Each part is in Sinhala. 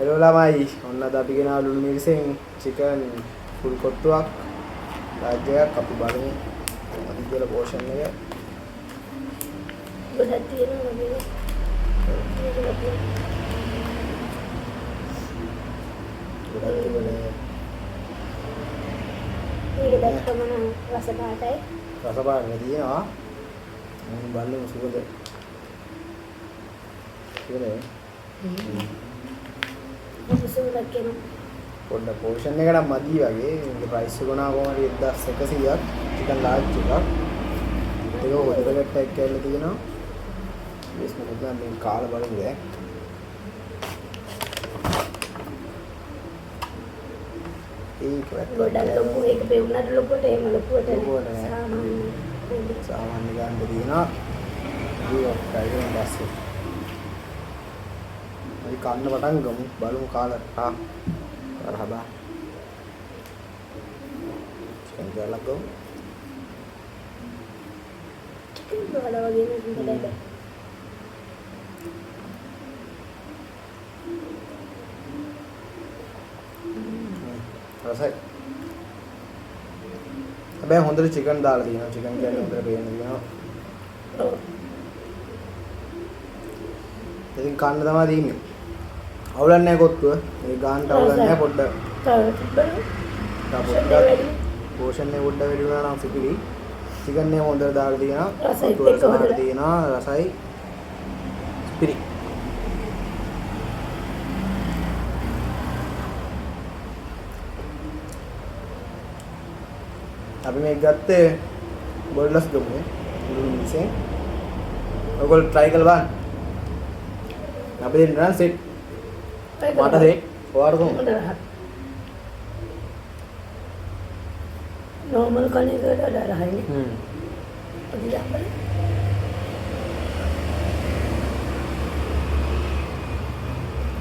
හෙලෝ ළමයි ඔන්න අද අපි ගෙනාව ලුණු මිරිසෙන් චිකන් ෆුල් කොට්ටුවක් රාජ්‍යයක් අපි බලමු අපි කියලා පෝෂන් එක ගොඩක් තියෙනවා නේද? ගොඩක් තිබුණේ මේක දැක්කම නම් රස පාටයි. රස පාටනේ තියෙනවා මම බලමු සුවඳ ඉතිනේ සුවඳක් කියනවා. පොඩ්ඩක් පෝෂන් එකට මදි වගේ මේක ප්‍රයිස් එක ගොනා කොහමද 1100ක් චිකන් ලාර්ජ් එකක් ඒක හොදකට ටැග් කරලා තියෙනවා මේස් මොකද මේ කාලා බලමු දැන් ගොඩක් ලොකු එක පෙවුනට ලොකුට එහෙම ලොකුවට සාමාන්‍ය ගන්න තියෙනවා ඒක කයින් දැස්සේ අපි කන්න පටන් ගමු බලමු කාලා marhaba chicken galak go වල වගේ නෙමෙයි. රසයි හැබැයි හොඳට චිකන් දාලා තියෙනවා චිකන් කියන්නේ හොඳට පේන තියෙනවා ඉතින් කන්න තමයි දෙන්නේ අවුලක් නැහැ කොත්තුව මේ ගානට අවුලක් නැහැ පොඩ්ඩක් පෝෂන් එක පොඩ්ඩක් වැඩි වුණා නම් සිපිලි චිකන් එක හොඳට දාලා තියෙනවා කොත්තුව දාලා තියෙනවා රසයි සිපිලි අපි මේක ගත්තේ බොල්ලස් ගමුනේ ලුණු මිරිසෙන් ඔයගොල්ලෝ try කරලා බලන්න අපි දෙන්න නම් සෙට් මට සෙට් ඔයාලට කොහොමද normal කණේකට වඩා රහයිනේ. අපි දැම්මල.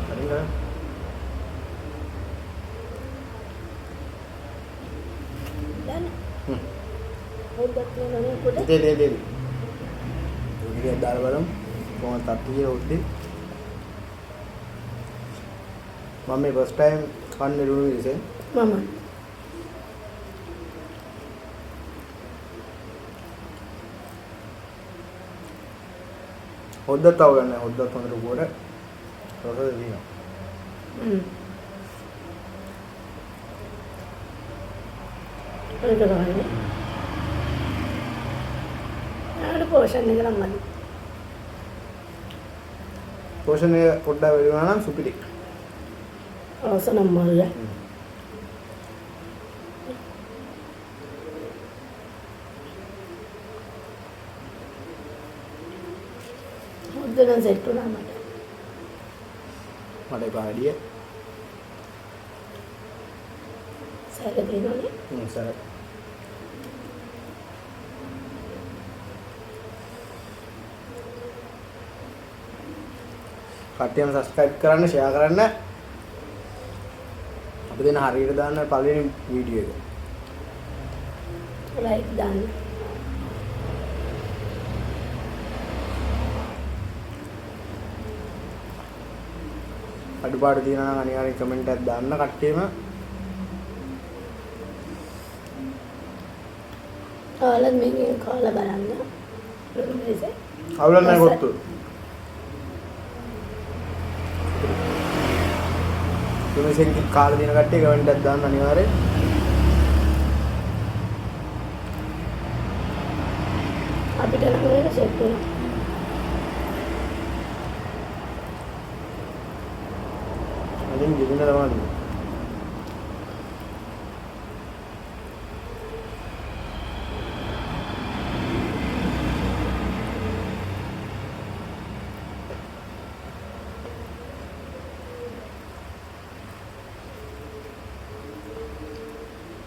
හරිද? දැන්. හොද්දක් නේද පොඩ. දේ. ඉතින් දාලා බලමු. කොහොමද තත්ති කියලා උත්තේ. මම මේ first time කන්නේ ලුණු මිරිසෙන්. මම. හොද්දත් අවුලක් නැහැ. හොද්දත් හොඳට උගුවට රසද තියෙනවා. ඒක තමයි. ආර පෝෂන් එක නම් මදි. පෝෂන් එක පොඩ්ඩක් වැඩි වුණා නම් සුපිරි. අවසනම් මල්ල. හොද්දෙන් සෙට් වුණා මට. මට එපා වැඩිය. සැක දෙනෝනේ. සර්. කට්ටියම subscribe කරන්න, share කරන්න. අපි දෙන හරියට දාන්න පළවෙනි වීඩියෝ එක. ලයික් දාන්න. අඩුපාඩු තියෙනවා නම් අනිවාර්යෙන් කමෙන්ට් එකක් දාන්න කට්ටියම. කාලා මේකේ කාලා බලන්න. ඉතින් අවුලක් නැහැ කොත්තු. තුනසෙන් කාලා දින කට්ටිය කමෙන්ට් එකක් දාන්න අනිවාර්යෙන්. අපිට නම් මේක සෙට් වෙනවා. අදින් ගෙදෙන ලවන්නේ.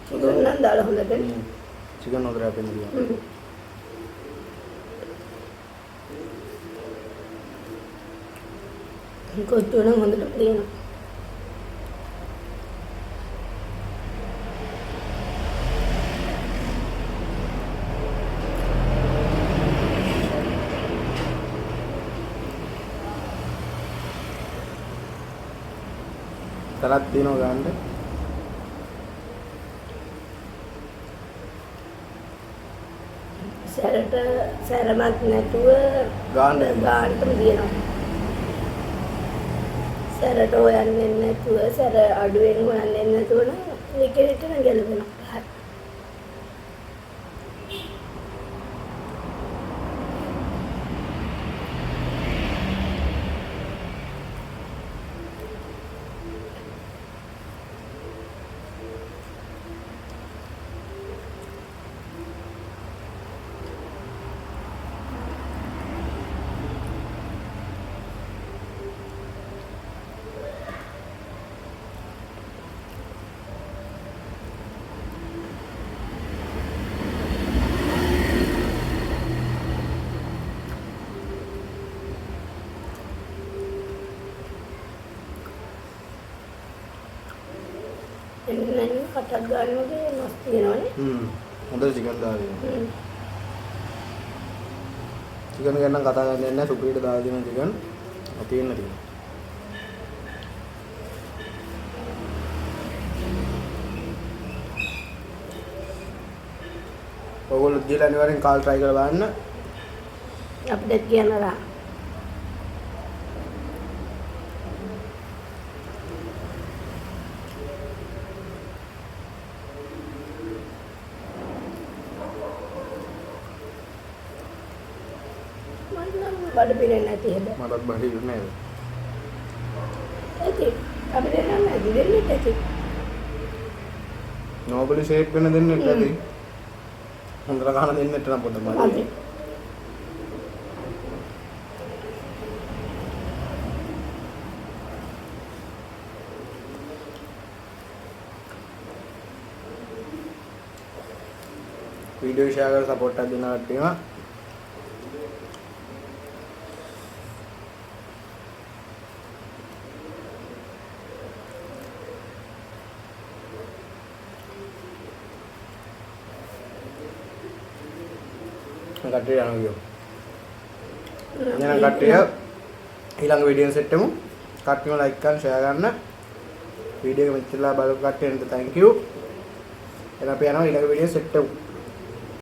චිකන් නම් දාලා හොඳට. චිකන් හොදට අපෙන් දිනවා. කොත්තු නම් හොඳට තියෙනවා. තරක් තියෙනවා ගන්න. සැරමත් නැතුව ගානටම දිනනවා. සැරට හොයන්නේ නැතුව සැර අඩුවෙන් හොයන්නේ නැතුව නම් ඒකෙට ගැලවෙනවා. එන්නේ කටක් ගන්නකොට මස් තියෙනවනේ. හොඳට චිකන් දාගෙන. චිකන් ගැන නම් කතා කරන්නේ නැහැ. සුපිරිට දාලා දෙන චිකන් තියෙන්න තියෙනවා. ඔයගොල්ලෝ ගිහලා අනිවාර්යෙන් කාල් try කරලා බලන්න. අප්ඩේට් කියනවා. බඩ පිරෙන්නේ නැති හැබැයි. මටත් බඩ ඉන්නේ නැහැ. ඒකේ අපිට නෑ දෙන්නේ නැති. නෝබලි ෂේප් වෙන දෙන්නේ නැති. හොඳට ගහන දෙන්නේ නැත්නම් පොඩ්ඩක් මදි. වීඩියෝ ෂෙයාර් කරලා සපෝට් එකක් දෙනවා තියෙනවා. කට්ටිය යනවා කියෝ. එහෙනම් කට්ටිය ඊළඟ වීඩියෝ සෙට් එකමු. කට්ටියම ලයික් කරන්න ෂෙයාර් කරන්න. වීඩියෝ එක මෙච්චරලා බලපු කට්ටියන්ට thank you. එහෙනම් අපි යනවා ඊළඟ වීඩියෝ සෙට් එකමු.